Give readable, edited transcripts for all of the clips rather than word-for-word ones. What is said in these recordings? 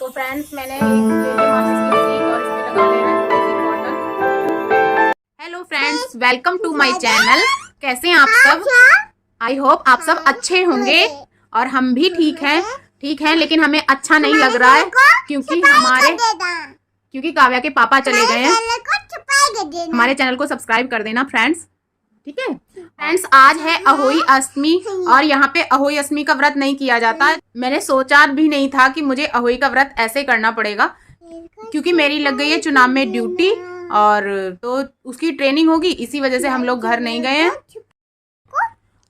तो फ्रेंड्स मैंने एक ले ली माचिस की स्टिक और इस पे लगा लेना है थोड़ी सी cotton. Hello friends, welcome to my channel. कैसे हैं आप सब? आई होप आप सब अच्छे होंगे और हम भी ठीक हैं लेकिन हमें अच्छा नहीं लग रहा है क्योंकि काव्या के पापा चले गए हैं। हमारे चैनल को सब्सक्राइब कर देना फ्रेंड्स, ठीक है फ्रेंड्स। आज है अहोई अष्टमी और यहाँ पे अहोई अष्टमी का व्रत नहीं किया जाता है। मैंने सोचा भी नहीं था कि मुझे अहोई का व्रत ऐसे करना पड़ेगा, क्योंकि मेरी लग गई है चुनाव में ड्यूटी और तो उसकी ट्रेनिंग होगी, इसी वजह से हम लोग घर नहीं गए हैं।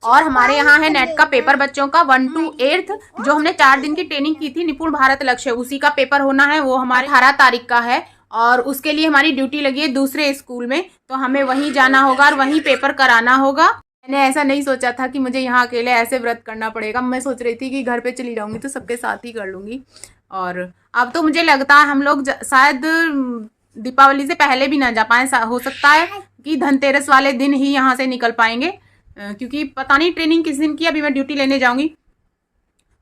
और हमारे यहाँ है नेट का पेपर बच्चों का 1 to 8 जो हमने 4 दिन की ट्रेनिंग की थी निपुण भारत लक्ष्य, उसी का पेपर होना है। वो हमारे 18 तारीख का है और उसके लिए हमारी ड्यूटी लगी है दूसरे स्कूल में, तो हमें वहीं जाना होगा और वहीं पेपर कराना होगा। मैंने ऐसा नहीं सोचा था कि मुझे यहाँ अकेले ऐसे व्रत करना पड़ेगा। मैं सोच रही थी कि घर पे चली जाऊंगी तो सबके साथ ही कर लूंगी। और अब तो मुझे लगता है हम लोग शायद दीपावली से पहले भी ना जा पाए। हो सकता है कि धनतेरस वाले दिन ही यहाँ से निकल पाएंगे, क्योंकि पता नहीं ट्रेनिंग किस दिन की। अभी मैं ड्यूटी लेने जाऊंगी।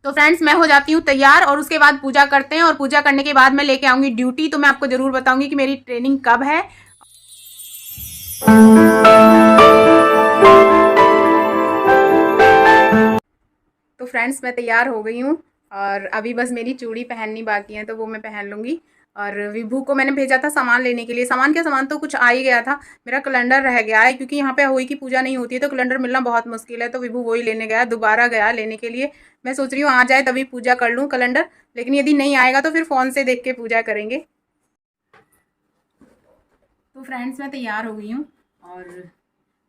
तो फ्रेंड्स मैं हो जाती हूँ तैयार और उसके बाद पूजा करते हैं और पूजा करने के बाद मैं लेके आऊंगी ड्यूटी। तो मैं आपको जरूर बताऊंगी कि मेरी ट्रेनिंग कब है। तो फ्रेंड्स मैं तैयार हो गई हूँ और अभी बस मेरी चूड़ी पहननी बाकी है, तो वो मैं पहन लूँगी। और विभू को मैंने भेजा था सामान लेने के लिए। सामान तो कुछ आ ही गया था। मेरा कैलेंडर रह गया है, क्योंकि यहाँ पे अहोई की पूजा नहीं होती है तो कैलेंडर मिलना बहुत मुश्किल है। तो विभू वही लेने गया, दोबारा गया लेने के लिए। मैं सोच रही हूँ आ जाए तभी पूजा कर लूँ कैलेंडर, लेकिन यदि नहीं आएगा तो फिर फ़ोन से देख के पूजा करेंगे। तो फ्रेंड्स मैं तैयार हो गई हूँ और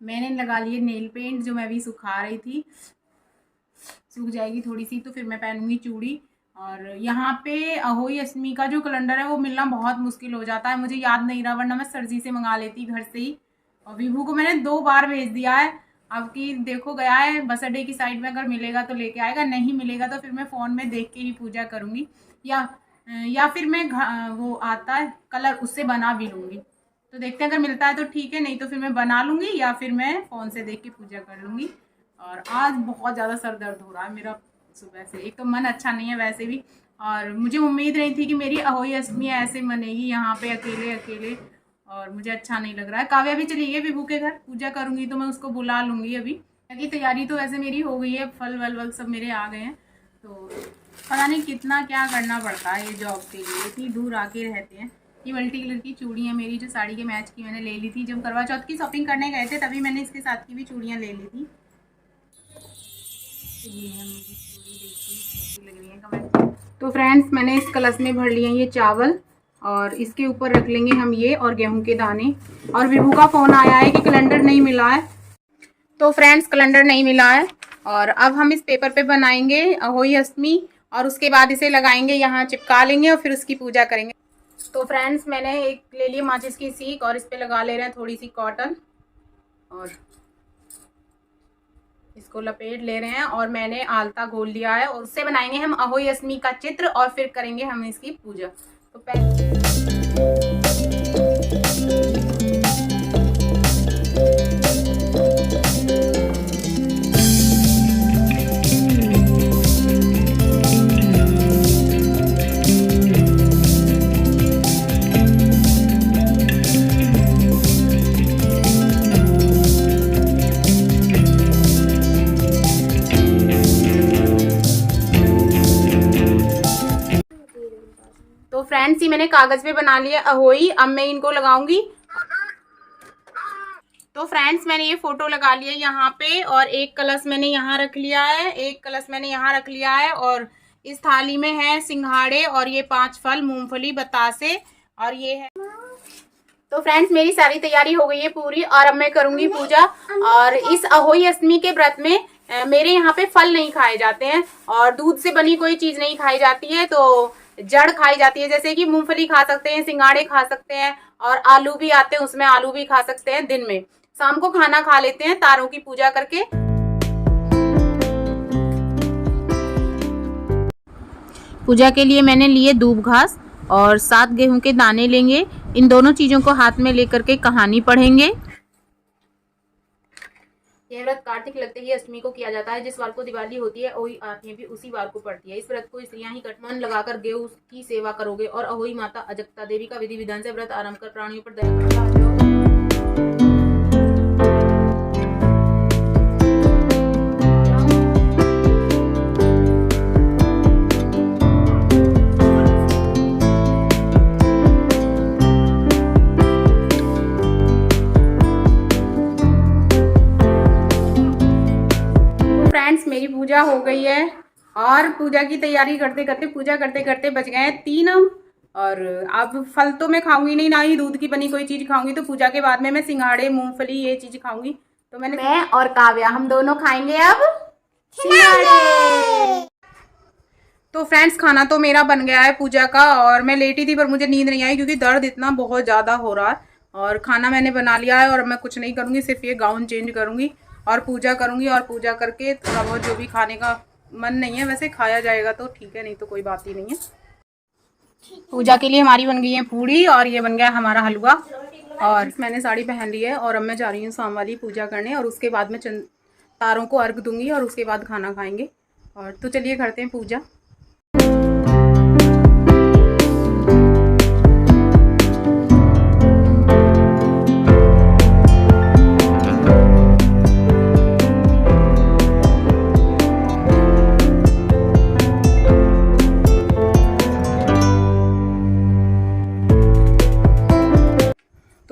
मैंने लगा लिए नेल पेंट, जो मैं अभी सुखा रही थी। सूख जाएगी थोड़ी सी तो फिर मैं पहनूंगी चूड़ी। और यहाँ पे अहोई अष्टमी का जो कैलेंडर है वो मिलना बहुत मुश्किल हो जाता है। मुझे याद नहीं रहा, वरना मैं सरजी से मंगा लेती घर से ही। और विभू को मैंने 2 बार भेज दिया है। अब कि देखो गया है बस अड्डे की साइड में, अगर मिलेगा तो लेके आएगा, नहीं मिलेगा तो फिर मैं फ़ोन में देख के ही पूजा करूँगी। या फिर मैं वो आता है कलर, उससे बना भी लूँगी। तो देखते हैं, अगर मिलता है तो ठीक है, नहीं तो फिर मैं बना लूँगी या फिर मैं फ़ोन से देख के पूजा कर लूँगी। और आज बहुत ज़्यादा सर दर्द हो रहा है मेरा सुबह से। एक तो मन अच्छा नहीं है वैसे भी, और मुझे उम्मीद नहीं थी कि मेरी अहोई अष्टमी ऐसे मनेगी यहाँ पे अकेले, और मुझे अच्छा नहीं लग रहा है। काव्या भी चली गई विभू के घर, पूजा करूँगी तो मैं उसको बुला लूँगी। अभी की तैयारी तो वैसे मेरी हो गई है, फल वल सब मेरे आ गए हैं। तो पता नहीं कितना क्या करना पड़ता है ये जॉब के लिए, इतनी दूर आके रहते हैं। ये मल्टी कलर की चूड़ियाँ मेरी जो साड़ी के मैच की मैंने ले ली थी जब करवा चौथ की शॉपिंग करने गए थे, तभी मैंने इसके साथ की भी चूड़ियाँ ले ली थी। ये है मेरी चूड़ी, देखिए लग रही है कमेंट। तो फ्रेंड्स मैंने इस कलश में भर लिए ये चावल और इसके ऊपर रख लेंगे हम ये और गेहूं के दाने। और विभू का फ़ोन आया है कि कैलेंडर नहीं मिला है। तो फ्रेंड्स कैलेंडर नहीं मिला है और अब हम इस पेपर पे बनाएंगे अहोई अष्टमी और उसके बाद इसे लगाएंगे, यहाँ चिपका लेंगे और फिर उसकी पूजा करेंगे। तो फ्रेंड्स मैंने एक ले ली माचिस की सीख और इस पे लगा ले रहे हैं थोड़ी सी कॉटन और इसको लपेट ले रहे हैं। और मैंने आलता घोल लिया है और उससे बनाएंगे हम अहोई अष्टमी का चित्र और फिर करेंगे हम इसकी पूजा। तो पहले फ्रेंड्स ये मैंने कागज पे बना लिया अहोई, अब मैं इनको लगाऊंगी। तो फ्रेंड्स मैंने ये फोटो लगा लिया यहाँ पे और एक कलश मैंने यहाँ रख लिया है, एक कलश मैंने यहाँ रख लिया है। और इस थाली में है सिंघाड़े और ये 5 फल, मूंगफली, बतासे और ये है। तो फ्रेंड्स मेरी सारी तैयारी हो गई है पूरी और अब मैं करूंगी पूजा। और इस अहोई अष्टमी के व्रत में मेरे यहाँ पे फल नहीं खाए जाते हैं और दूध से बनी कोई चीज नहीं खाई जाती है। तो जड़ खाई जाती है, जैसे कि मूंगफली खा सकते हैं, सिंगाड़े खा सकते हैं और आलू भी आते हैं, उसमें आलू भी खा सकते हैं। दिन में शाम को खाना खा लेते हैं तारों की पूजा करके। पूजा के लिए मैंने लिए दूब घास और 7 गेहूं के दाने लेंगे। इन दोनों चीजों को हाथ में लेकर के कहानी पढ़ेंगे यह व्रत कार्तिक लगते ही अष्टमी को किया जाता है। जिस वार को दिवाली होती है अहोई आठवीं भी उसी वार को पड़ती है। इस व्रत को स्त्रियां ही मन लगाकर गेहूं की सेवा करोगे और अहोई माता अजगता देवी का विधि विधान से व्रत आरंभ कर प्राणियों पर दया करोगे। मेरी पूजा हो गई है और पूजा की तैयारी करते करते बज गए 3। और अब फल तो मैं खाऊंगी नहीं, ना ही दूध की बनी कोई चीज़ खाऊंगी। तो पूजा के बाद में मैं सिंघाड़े मूंगफली ये चीज़ खाऊंगी। तो मैं और काव्या हम दोनों खाएंगे अब सिंघाड़े। तो फ्रेंड्स खाना तो मेरा बन गया है पूजा का, और मैं लेटी थी पर मुझे नींद नहीं आई क्योंकि दर्द इतना बहुत ज़्यादा हो रहा है। और खाना मैंने बना लिया है और मैं कुछ नहीं करूँगी, सिर्फ ये गाउन चेंज करूँगी और पूजा करूँगी। और पूजा करके थोड़ा बहुत जो भी खाने का मन नहीं है वैसे खाया जाएगा तो ठीक है, नहीं तो कोई बात ही नहीं है। पूजा के लिए हमारी बन गई है पूड़ी और ये बन गया हमारा हलवा। और मैंने साड़ी पहन ली है और अब मैं जा रही हूँ शाम वाली पूजा करने, और उसके बाद मैं तारों को अर्घ दूंगी और उसके बाद खाना खाएंगे। और तो चलिए करते हैं पूजा।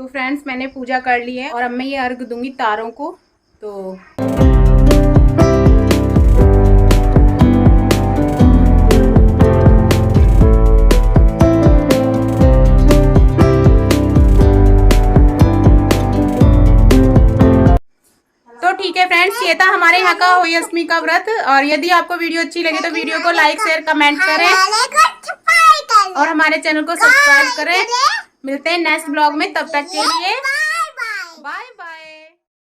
फ्रेंड्स मैंने पूजा कर ली है और अब मैं ये अर्घ दूंगी तारों को। तो ठीक है फ्रेंड्स, ये था हमारे यहाँ का अहोई अष्टमी का व्रत। और यदि आपको वीडियो अच्छी लगे तो वीडियो को लाइक शेयर कमेंट करें और हमारे चैनल को सब्सक्राइब करें। मिलते हैं नेक्स्ट ब्लॉग में, तब तक के लिए बाय बाय।